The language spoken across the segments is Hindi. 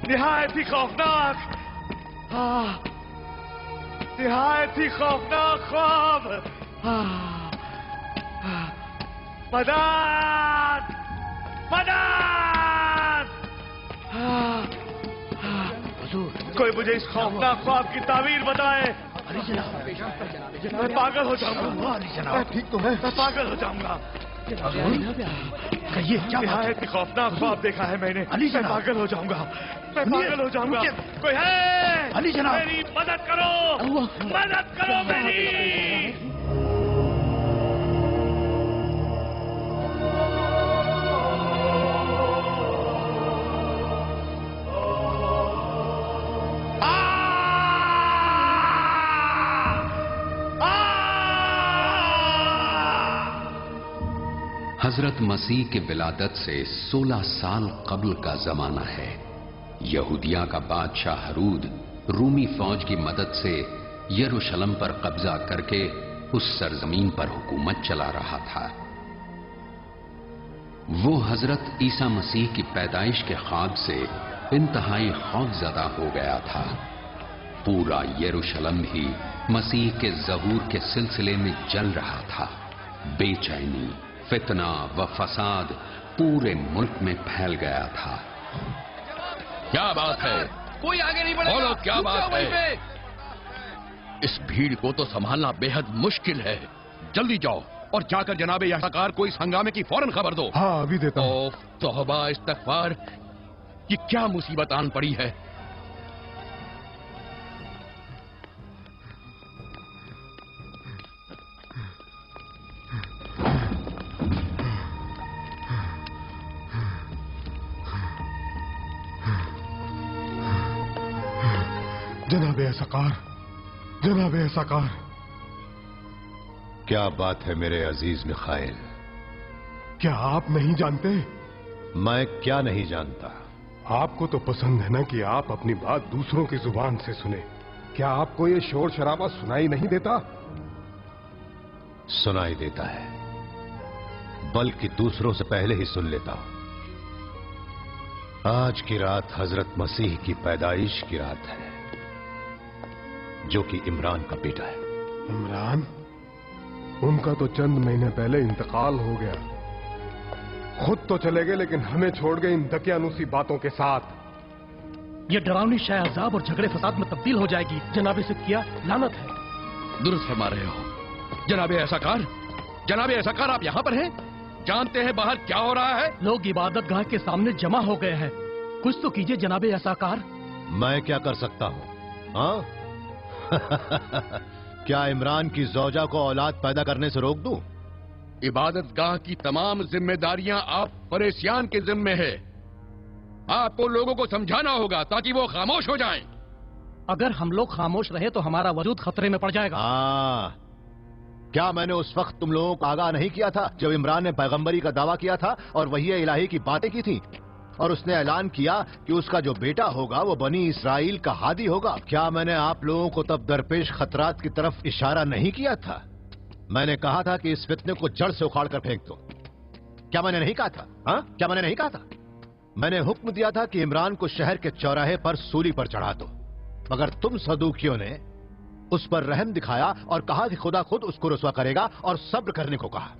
निहायत ही खौफनाक, निहायत ही खौफनाक ख्वाब। मदद, मदद! कोई मुझे इस खौफनाक ख्वाब की तावीर बताए। मैं पागल हो जाऊंगा। ठीक तो है? मैं पागल हो जाऊंगा। कहिए क्या निहायत ही खौफनाक ख्वाब देखा है मैंने। मैं पागल हो जाऊंगा। मैं पागल हो जाऊंगा। कोई है? अली जनाब, मेरी मदद करो, मदद करो मेरी। हजरत मसीह के विलादत से 16 साल कबल का जमाना है। यहूदिया का बादशाह हरूद रूमी फौज की मदद से यरूशलेम पर कब्जा करके उस सरजमीन पर हुकूमत चला रहा था। वो हजरत ईसा मसीह की पैदाइश के ख्वाब से इंतहाई खौफजदा हो गया था। पूरा यरूशलेम ही मसीह के ज़हूर के सिलसिले में जल रहा था। बेचैनी, फितना व फसाद पूरे मुल्क में फैल गया था। क्या बात है? कोई आगे नहीं बढ़ेगा। बोलो क्या बात है? इस भीड़ को तो संभालना बेहद मुश्किल है। जल्दी जाओ और जाकर जनाबे यासाकार को इस हंगामे की फौरन खबर दो। हाँ अभी देता हूं। तौबा इस्तग़फ़ार, ये क्या मुसीबत आन पड़ी है। जनाबे सकार, जनाबे सकार। क्या बात है मेरे अजीज मिखाइल? क्या आप नहीं जानते? मैं क्या नहीं जानता? आपको तो पसंद है ना कि आप अपनी बात दूसरों की जुबान से सुने। क्या आपको ये शोर शराबा सुनाई नहीं देता? सुनाई देता है, बल्कि दूसरों से पहले ही सुन लेता हूं। आज की रात हजरत मसीह की पैदाइश की रात है, जो कि इमरान का बेटा है। इमरान? उनका तो चंद महीने पहले इंतकाल हो गया। खुद तो चले गए, लेकिन हमें छोड़ गए इन दकियानूसी बातों के साथ। ये डरावनी शाय अजाब और झगड़े फसाद में तब्दील हो जाएगी। जनाबे सिद्किया, लानत है। दुरुस्त फरमा रहे हो जनाबे ऐसाकार। जनाबे ऐसाकार, आप यहाँ पर हैं? जानते हैं बाहर क्या हो रहा है? लोग इबादत गाह के सामने जमा हो गए हैं। कुछ तो कीजिए जनाबे ऐसाकार। मैं क्या कर सकता हूं? हाँ? क्या इमरान की ज़ौजा को औलाद पैदा करने से रोक दूं? इबादत गाह की तमाम जिम्मेदारियां आप परेशियान के जिम्मे है। आपको लोगों को समझाना होगा ताकि वो खामोश हो जाएं। अगर हम लोग खामोश रहे तो हमारा वजूद खतरे में पड़ जाएगा। क्या मैंने उस वक्त तुम लोगों को आगाह नहीं किया था जब इमरान ने पैगंबरी का दावा किया था और वही इलाही की बातें की थी, और उसने ऐलान किया कि उसका जो बेटा होगा वो बनी इसराइल का हादी होगा? क्या मैंने आप लोगों को तब दरपेश खतरात की तरफ इशारा नहीं किया था? मैंने कहा था कि इस फितने को जड़ से उखाड़ कर फेंक दो। क्या मैंने नहीं कहा था? हाँ, क्या मैंने नहीं कहा था? मैंने हुक्म दिया था कि इमरान को शहर के चौराहे पर सूली पर चढ़ा दो, मगर तुम सदूकियों ने उस पर रहम दिखाया और कहा कि खुदा खुद उसको रुसवा करेगा, और सब्र करने को कहा।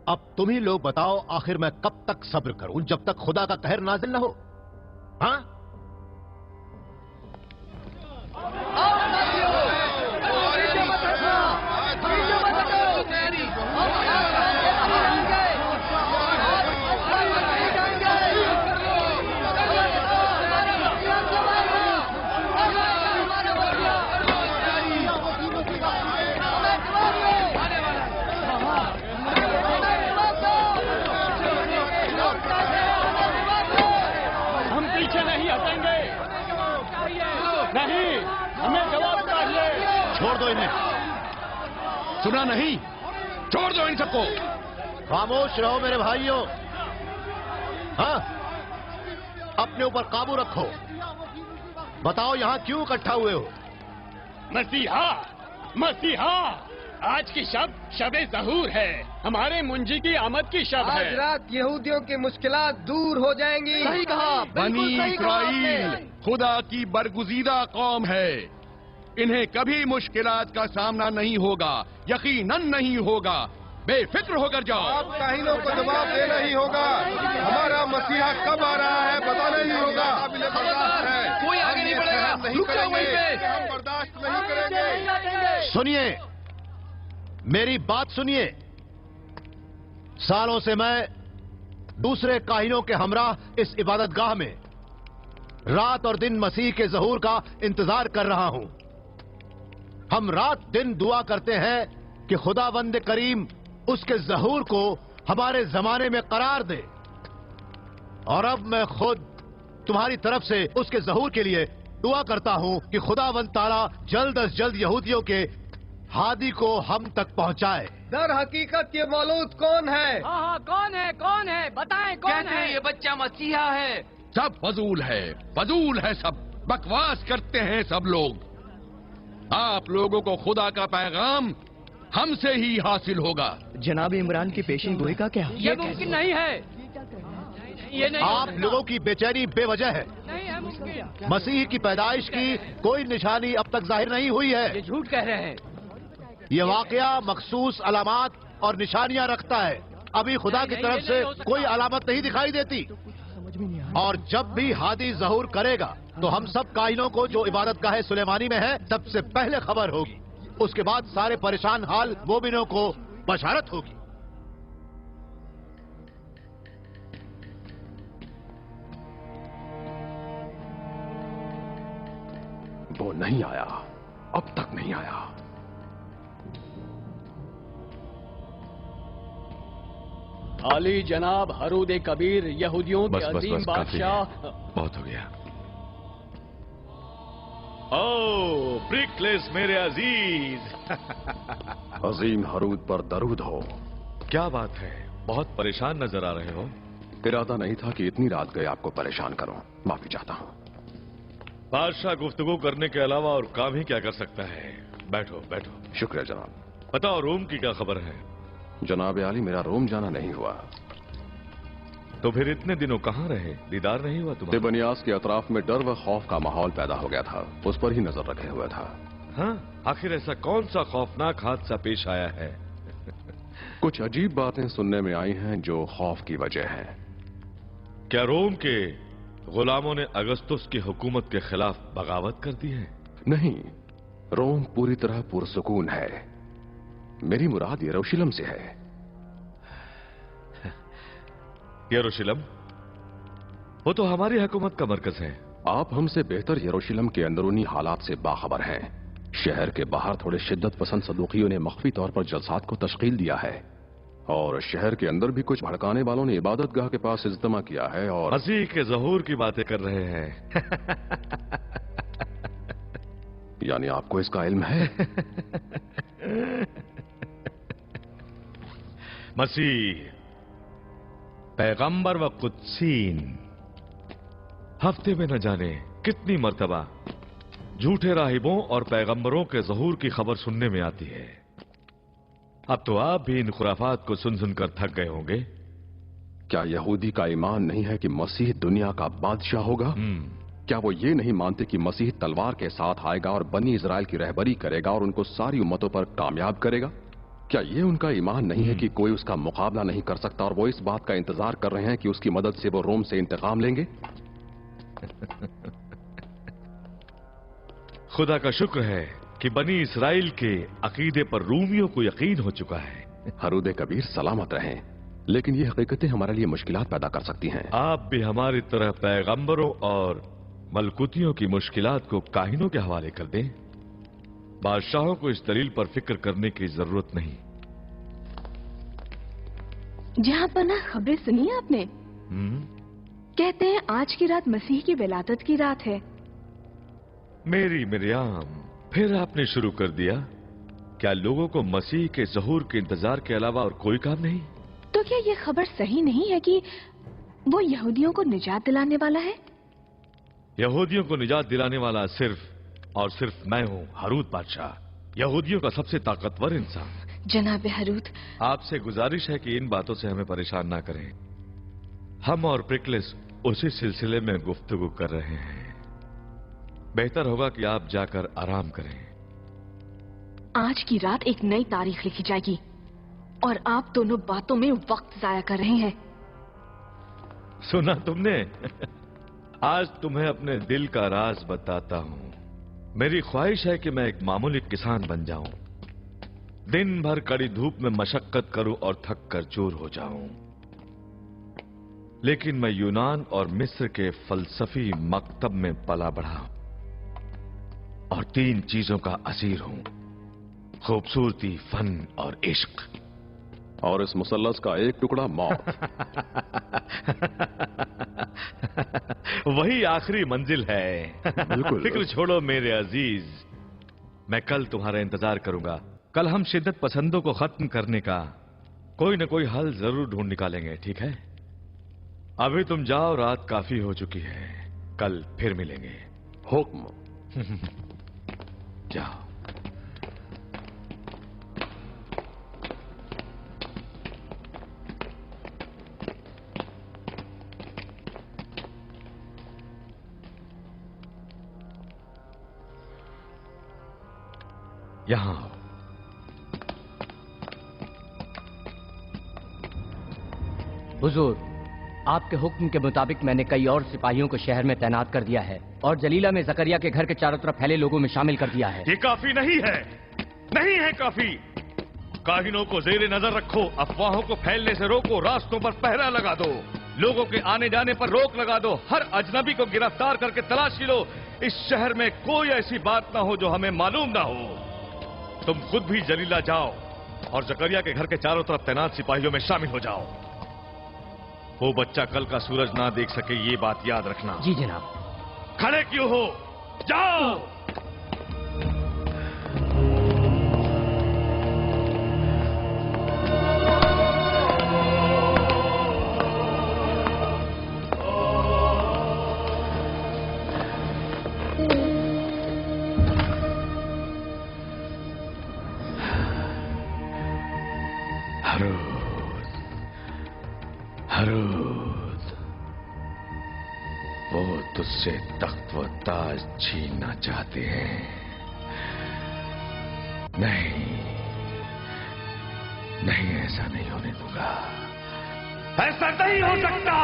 अब तुम ही लोग बताओ, आखिर मैं कब तक सब्र करूं जब तक खुदा का कहर नाजिल न हो? हाँ? नहीं, हमें जवाब चाहिए। छोड़ दो इन्हें। सुना नहीं? छोड़ दो इन सबको। खामोश रहो मेरे भाइयों। हाँ, अपने ऊपर काबू रखो। बताओ यहां क्यों इकट्ठा हुए हो? मसीहा, मसीहा, आज की शब शबे ज़हूर है, हमारे मुंजी की आमद की शब है। आज रात यहूदियों की मुश्किलात दूर हो जाएंगी। सही कहा, बनी इस्राइल खुदा की बरगुजीदा कौम है। इन्हें कभी मुश्किलात का सामना नहीं होगा, यकीनन नहीं होगा। बेफिक्र होकर जाओ। आप काहिनों को जवाब देना ही होगा। हमारा मसीहा कब आ रहा है बताना ही होगा। कोई आगे नहीं बढ़ेगा, रुक जाओ वहीं पे। हम बर्दाश्त नहीं करेंगे। सुनिए, मेरी बात सुनिए। सालों से मैं दूसरे काहिनों के हमराह इस इबादतगाह में रात और दिन मसीह के ज़हूर का इंतजार कर रहा हूं। हम रात दिन दुआ करते हैं कि खुदावंद करीम उसके ज़हूर को हमारे जमाने में करार दे। और अब मैं खुद तुम्हारी तरफ से उसके ज़हूर के लिए दुआ करता हूं कि खुदावंद ताला जल्द अज जल्द यहूदियों के हादी को हम तक पहुंचाए। दर हकीकत ये मौलूद कौन है? हाँ, कौन है बताएं कौन है? ये बच्चा मसीहा है। सब फजूल है सब। बकवास करते हैं सब लोग। आप लोगों को खुदा का पैगाम हमसे ही हासिल होगा। जनाब इमरान की पेशिन गोई का क्या? ये मुमकिन नहीं है। ये नहीं, आप लोगों की बेचैनी बेवजह है। नहीं है मुमकिन। मसीह की पैदाइश की कोई निशानी अब तक जाहिर नहीं हुई है। ये झूठ कह रहे हैं। ये वाकया मखसूस अलामात और निशानियां रखता है। अभी खुदा की तरफ से कोई अलामत नहीं दिखाई देती। और जब भी हादी ज़हूर करेगा तो हम सब काहिनों को जो इबादतगाह सुलेमानी में है सबसे पहले खबर होगी। उसके बाद सारे परेशान हाल मोमिनों को बशारत होगी। वो नहीं आया, अब तक नहीं आया। आली जनाब हरूद कबीर यहूदियों के अजीम बादशाह। बहुत हो गया। ओ प्रिकलेस मेरे अजीज। अजीम हरूद पर दरूद हो। क्या बात है, बहुत परेशान नजर आ रहे हो। इरादा नहीं था कि इतनी रात गए आपको परेशान करूं। माफी चाहता हूं। बादशाह गुफ्तगू करने के अलावा और काम ही क्या कर सकता है। बैठो बैठो। शुक्रिया जनाब। बताओ रोम की क्या खबर है? जनाब आली, मेरा रोम जाना नहीं हुआ। तो फिर इतने दिनों कहाँ रहे? दीदार नहीं हुआ तुम्हारा? तिबनियास के अतराफ में डर व खौफ का माहौल पैदा हो गया था। उस पर ही नजर रखे हुआ था। हाँ, आखिर ऐसा कौन सा खौफनाक हादसा पेश आया है? कुछ अजीब बातें सुनने में आई हैं जो खौफ की वजह है। क्या रोम के गुलामों ने अगस्तुस की हुकूमत के खिलाफ बगावत कर दी है? नहीं, रोम पूरी तरह पुरसुकून है। मेरी मुराद यरूशलेम से है। यरूशलेम? वो तो हमारी हुकूमत का मरकज है। आप हमसे बेहतर यरूशलेम के अंदरूनी हालात से बाखबर हैं। शहर के बाहर थोड़े शिद्दत पसंद सदूकियों ने मख्फी तौर पर जलसात को तश्कील दिया है और शहर के अंदर भी कुछ भड़काने वालों ने इबादतगाह के पास इज्तिमा किया है और मसीह के ज़हूर की बातें कर रहे हैं। यानी आपको इसका इल्म है? मसीह, पैगंबर व कुद्सीन हफ्ते में न जाने कितनी मर्तबा झूठे राहिबों और पैगंबरों के ज़हूर की खबर सुनने में आती है। अब तो आप भी इन खुराफात को सुन सुनकर थक गए होंगे। क्या यहूदी का ईमान नहीं है कि मसीह दुनिया का बादशाह होगा? क्या वो ये नहीं मानते कि मसीह तलवार के साथ आएगा और बनी इजराइल की रहबरी करेगा और उनको सारी उम्मतों पर कामयाब करेगा? क्या ये उनका ईमान नहीं है कि कोई उसका मुकाबला नहीं कर सकता और वो इस बात का इंतजार कर रहे हैं कि उसकी मदद से वो रोम से इंतकाम लेंगे? खुदा का शुक्र है कि बनी इस्राइल के अकीदे पर रूमियों को यकीन हो चुका है। हरूद कबीर सलामत रहें, लेकिन ये हकीकतें हमारे लिए मुश्किलात पैदा कर सकती हैं। आप भी हमारी तरह पैगंबरों और मलकुतियों की मुश्किलात को काहिनों के हवाले कर दें। बादशाहों को इस दलील पर फिक्र करने की जरूरत नहीं। जहां पना खबरें सुनी आपने? कहते हैं आज की रात मसीह की विलादत की रात है। मेरी मिरियाम, फिर आपने शुरू कर दिया। क्या लोगों को मसीह के ज़हूर के इंतजार के अलावा और कोई काम नहीं? तो क्या ये खबर सही नहीं है कि वो यहूदियों को निजात दिलाने वाला है? यहूदियों को निजात दिलाने वाला सिर्फ और सिर्फ मैं हूं, हरूद बादशाह। यहूदियों का सबसे ताकतवर इंसान। जनाब हरूद, आपसे गुजारिश है कि इन बातों से हमें परेशान ना करें। हम और प्रिकलिस उसी सिलसिले में गुफ्तगू कर रहे हैं। बेहतर होगा कि आप जाकर आराम करें। आज की रात एक नई तारीख लिखी जाएगी और आप दोनों बातों में वक्त जाया कर रहे हैं। सुना तुमने? आज तुम्हें अपने दिल का राज बताता हूं। मेरी ख्वाहिश है कि मैं एक मामूली किसान बन जाऊं, दिन भर कड़ी धूप में मशक्कत करूं और थक कर चूर हो जाऊं। लेकिन मैं यूनान और मिस्र के फलसफी मकतब में पला बढ़ा और 3 चीजों का असीर हूं: खूबसूरती, फन और इश्क। और इस मुसल्लस का एक टुकड़ा मौत। वही आखिरी मंजिल है। बिल्कुल। फिक्र छोड़ो मेरे अजीज, मैं कल तुम्हारा इंतजार करूंगा। कल हम शिद्दत पसंदों को खत्म करने का कोई न कोई हल जरूर ढूंढ निकालेंगे, ठीक है? अभी तुम जाओ, रात काफी हो चुकी है। कल फिर मिलेंगे। हुक्म। जाओ। यहां आओ। हुजूर, आपके हुक्म के मुताबिक मैंने कई और सिपाहियों को शहर में तैनात कर दिया है और जलीला में जकरिया के घर के चारों तरफ फैले लोगों में शामिल कर दिया है। ये काफी नहीं है, नहीं है काफी। काहिनों को जेरे नजर रखो, अफवाहों को फैलने से रोको, रास्तों पर पहरा लगा दो, लोगों के आने जाने पर रोक लगा दो, हर अजनबी को गिरफ्तार करके तलाशी लो। इस शहर में कोई ऐसी बात ना हो जो हमें मालूम ना हो। तुम खुद भी जलीला जाओ और जकरिया के घर के चारों तरफ तैनात सिपाहियों में शामिल हो जाओ। वो बच्चा कल का सूरज ना देख सके, ये बात याद रखना। जी जनाब। खड़े क्यों हो? जाओ। हरूद, वो तुझसे तख्त व ताज छीनना चाहते हैं। नहीं नहीं, ऐसा नहीं होने दूंगा। ऐसा नहीं हो सकता।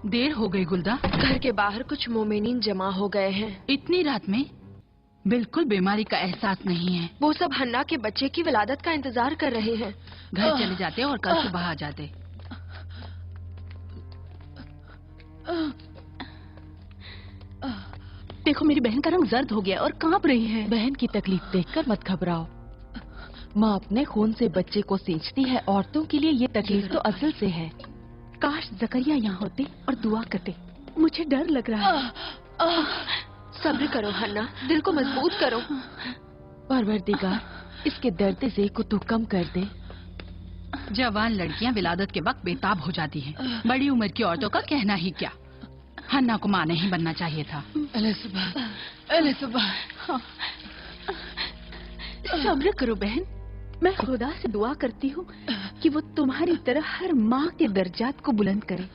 देर हो गई गुलदा। घर के बाहर कुछ मोमिनीन जमा हो गए हैं। इतनी रात में? बिल्कुल बीमारी का एहसास नहीं है। वो सब हन्ना के बच्चे की विलादत का इंतजार कर रहे हैं। घर चले जाते और कल सुबह आ जाते। देखो, मेरी बहन का रंग जर्द हो गया और कांप रही है। बहन की तकलीफ देखकर मत घबराओ। माँ अपने खून से बच्चे को सींचती है। औरतों के लिए ये तकलीफ तो असल से है। काश जकरिया यहाँ होते और दुआ करते। मुझे डर लग रहा है। सब्र करो हन्ना, दिल को मजबूत करो। परवरदिगार, इसके दर्द से को तू कम कर दे। जवान लड़कियां विलादत के वक्त बेताब हो जाती हैं। बड़ी उम्र की औरतों का कहना ही क्या। हन्ना को मां नहीं बनना चाहिए था। अले सुबह। सब्र करो बहन, मैं खुदा से दुआ करती हूँ कि वो तुम्हारी तरह हर माँ के दर्जात को बुलंद करे।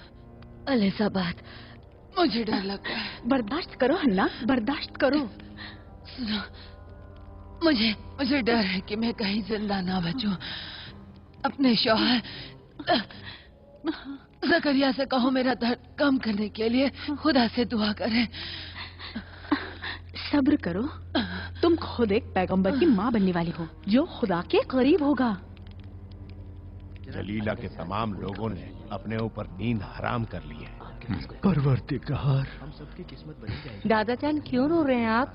अलिजाबाद, मुझे डर लग रहा है। बर्दाश्त करो हन्ना, बर्दाश्त करो। सुनो, मुझे डर है कि मैं कहीं जिंदा ना बचूं। अपने शौहर जकरिया से कहो मेरा दर्द कम करने के लिए खुदा से दुआ करें। सब्र करो, तुम खुद एक पैगंबर की माँ बनने वाली हो जो खुदा के करीब होगा। जलीला के तमाम लोगों ने अपने ऊपर नींद हराम कर ली है। परवरदिगार, हम सबकी किस्मत बनी जाएगी। दादा जान क्यों रो रहे हैं आप?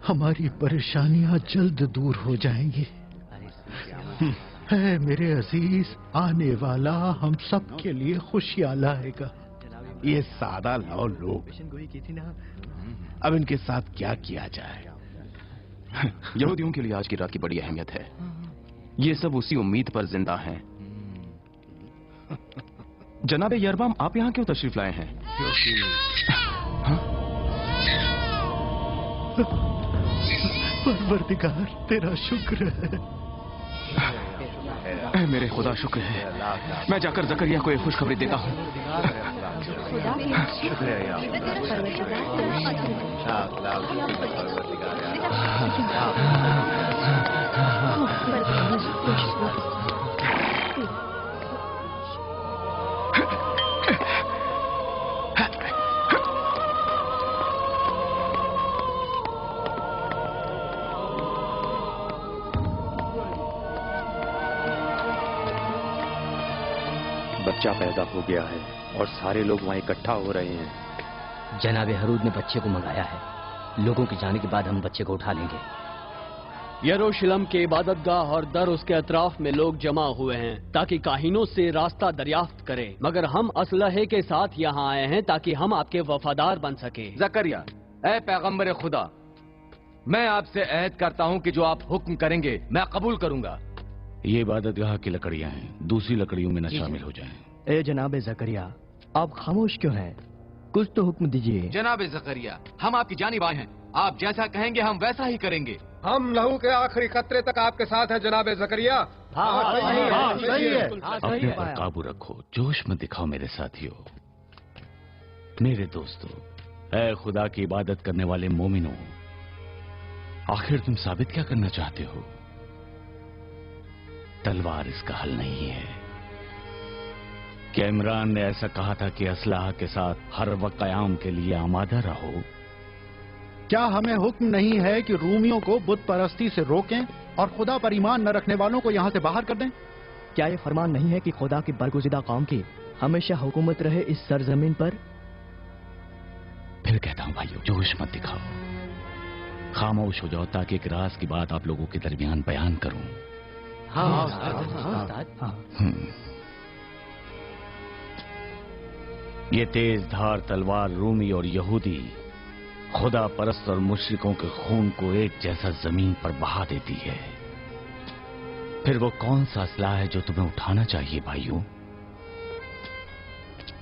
हमारी परेशानियां जल्द दूर हो जाएंगी। है मेरे अजीज, आने वाला हम सब के लिए खुशियां लाएगा। ये सादा लाओ लोग, अब इनके साथ क्या किया जाए? यहूदियों के लिए आज की रात की बड़ी अहमियत है। ये सब उसी उम्मीद पर जिंदा हैं। जनाब यरबाम, आप यहाँ क्यों तशरीफ लाए हैं? परवरदिगार, तेरा शुक्र है। मेरे खुदा शुक्र है। मैं जाकर जकरिया को एक खुशखबरी देता हूँ। बच्चा पैदा हो गया है और सारे लोग वहाँ इकट्ठा हो रहे हैं। जनाब हरूद ने बच्चे को मंगाया है। लोगों के जाने के बाद हम बच्चे को उठा लेंगे। यरूशलेम के इबादतगाह और दर उसके अतराफ में लोग जमा हुए हैं ताकि काहिनों से रास्ता दरियाफ्त करें, मगर हम असलहे के साथ यहाँ आए हैं ताकि हम आपके वफादार बन सके। जकरिया, ए पैगंबर खुदा, मैं आपसे अहद करता हूँ कि जो आप हुक्म करेंगे मैं कबूल करूंगा। ये इबादतगाह की लकड़ियां हैं, दूसरी लकड़ियों में न शामिल हो जाएं। ए जनाब जकरिया, आप खामोश क्यों हैं? कुछ तो हुक्म दीजिए। जनाब जकरिया, हम आपकी जानिब आए हैं। आप जैसा कहेंगे हम वैसा ही करेंगे। हम लहू के आखिरी कतरे तक आपके साथ हैं जनाब जकरिया। सही है। अपने पर काबू रखो, जोश मत दिखाओ मेरे साथियों। मेरे दोस्तों, ऐ खुदा की इबादत करने वाले मोमिनों, आखिर तुम साबित क्या करना चाहते हो? तलवार इसका हल नहीं है। क्या इमरान ने ऐसा कहा था कि असलाह के साथ हर वक्त कयाम के लिए आमादा रहो? क्या हमें हुक्म नहीं है कि रूमियों को बुत परस्ती से रोकें और खुदा पर ईमान न रखने वालों को यहाँ से बाहर कर दें? क्या ये फरमान नहीं है कि खुदा की बरगुज़िदा कौम की हमेशा हुकूमत रहे इस सरजमीन पर? फिर कहता हूँ भाइयों, जोश मत दिखाओ, खामोश हो जाओ ताकि एक राज की बात आप लोगों के दरमियान बयान करूं। ये तेज धार तलवार रूमी और यहूदी खुदा परस्त और मुशरिकों के खून को एक जैसा जमीन पर बहा देती है। फिर वो कौन सा असलाह है जो तुम्हें उठाना चाहिए भाइयों?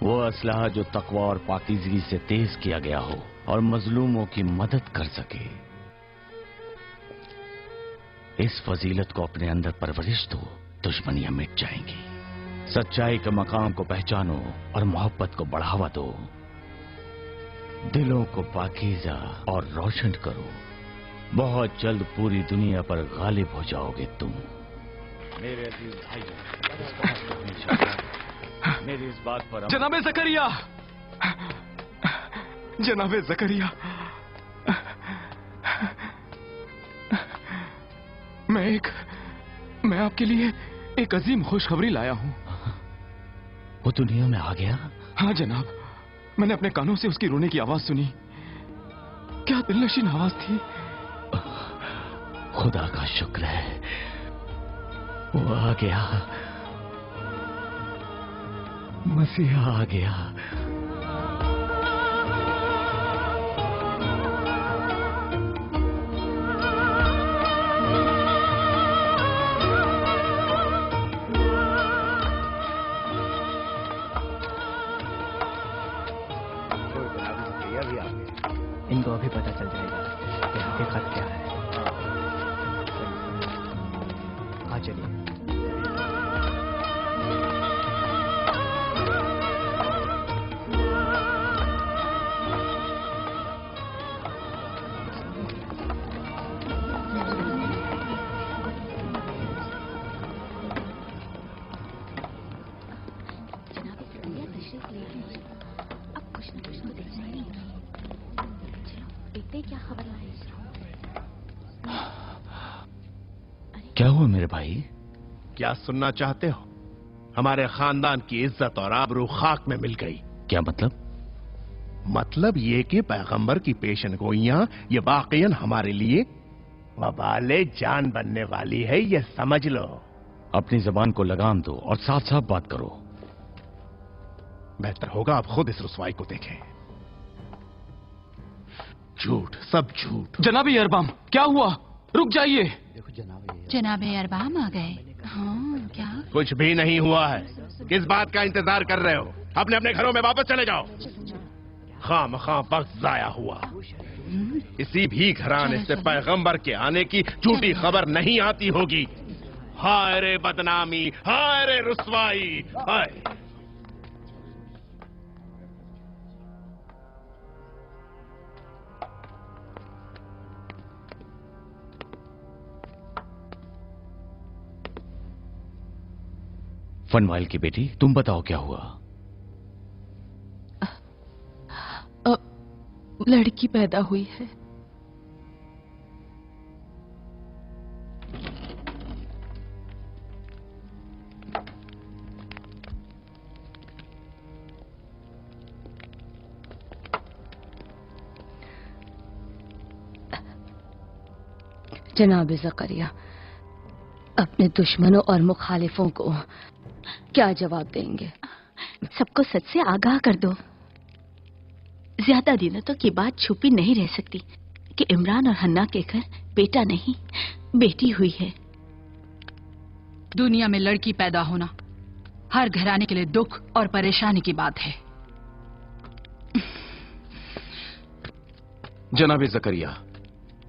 वो असलाह जो तकवा और पाकीज़गी से तेज किया गया हो और मजलूमों की मदद कर सके। इस फजीलत को अपने अंदर परवरिश दो, दुश्मनियां मिट जाएंगी। सच्चाई के मकाम को पहचानो और मोहब्बत को बढ़ावा दो। दिलों को पाकीज़ा और रोशन करो। बहुत जल्द पूरी दुनिया पर गालिब हो जाओगे तुम। मेरे अजीज भाइयों, मेरी इस बात पर जनाबे जकरिया, जनाबे जकरिया, मैं आपके लिए एक अजीम खुशखबरी लाया हूं। वो दुनिया में आ गया? हाँ जनाब, मैंने अपने कानों से उसकी रोने की आवाज सुनी। क्या दिलनशीन आवाज थी। खुदा का शुक्र है, वो आ गया, मसीहा आ गया। इनको अभी पता चल जाएगा कि हकीकत क्या है। हाँ चलिए। क्या हुआ मेरे भाई? क्या सुनना चाहते हो? हमारे खानदान की इज्जत और आबरू खाक में मिल गई। क्या मतलब? मतलब ये कि पैगंबर की पेशनगोइयां ये वाकईन हमारे लिए वबाले जान बनने वाली है, ये समझ लो। अपनी जबान को लगाम दो और साफ साफ बात करो। बेहतर होगा आप खुद इस रुसवाई को देखें। झूठ, सब झूठ। जनाब अरबाम, क्या हुआ? रुक जाइए। जनाब अरबाम आ गए। हाँ, क्या? कुछ भी नहीं हुआ है। किस बात का इंतजार कर रहे हो? अपने अपने घरों में वापस चले जाओ। खामखा वक्त जाया हुआ। किसी भी घराने से पैगंबर के आने की झूठी खबर नहीं आती होगी। हाय रे बदनामी, हाय रे रुसवाई, हाय। फनवाइल की बेटी, तुम बताओ क्या हुआ? लड़की पैदा हुई है। जनाब ज़करिया, अपने दुश्मनों और मुखालिफों को क्या जवाब देंगे? सबको सच से आगाह कर दो। ज्यादा दिनों तक ये बात छुपी नहीं रह सकती कि इमरान और हन्ना के घर बेटा नहीं बेटी हुई है। दुनिया में लड़की पैदा होना हर घराने के लिए दुख और परेशानी की बात है। जनाब ज़करिया,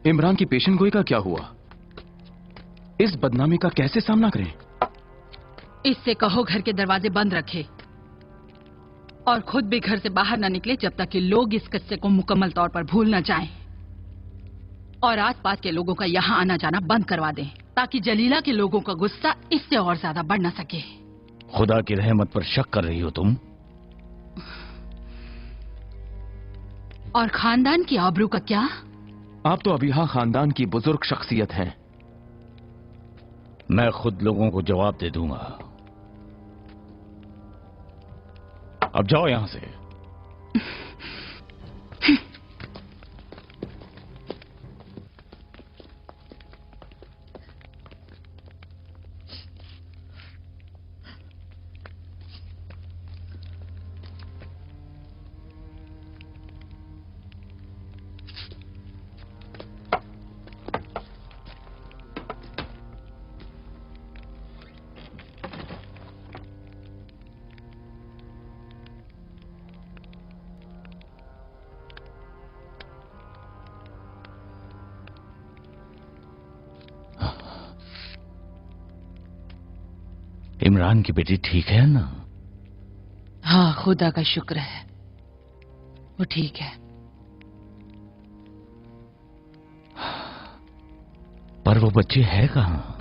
इमरान की पेशन गोई का क्या हुआ? इस बदनामी का कैसे सामना करें? इससे कहो घर के दरवाजे बंद रखे और खुद भी घर से बाहर न निकले जब तक कि लोग इस किस्से को मुकम्मल तौर पर भूल न जाएं। और आसपास के लोगों का यहाँ आना जाना बंद करवा दें ताकि जलीला के लोगों का गुस्सा इससे और ज्यादा बढ़ न सके। खुदा की रहमत पर शक कर रही हो तुम? और खानदान की आबरू का क्या? आप तो अभी खानदान की बुजुर्ग शख्सियत हैं। मैं खुद लोगों को जवाब दे दूंगा। अब जाओ यहां से। इमरान की बेटी ठीक है ना? हाँ, खुदा का शुक्र है, वो ठीक है। पर वो बच्ची है कहाँ?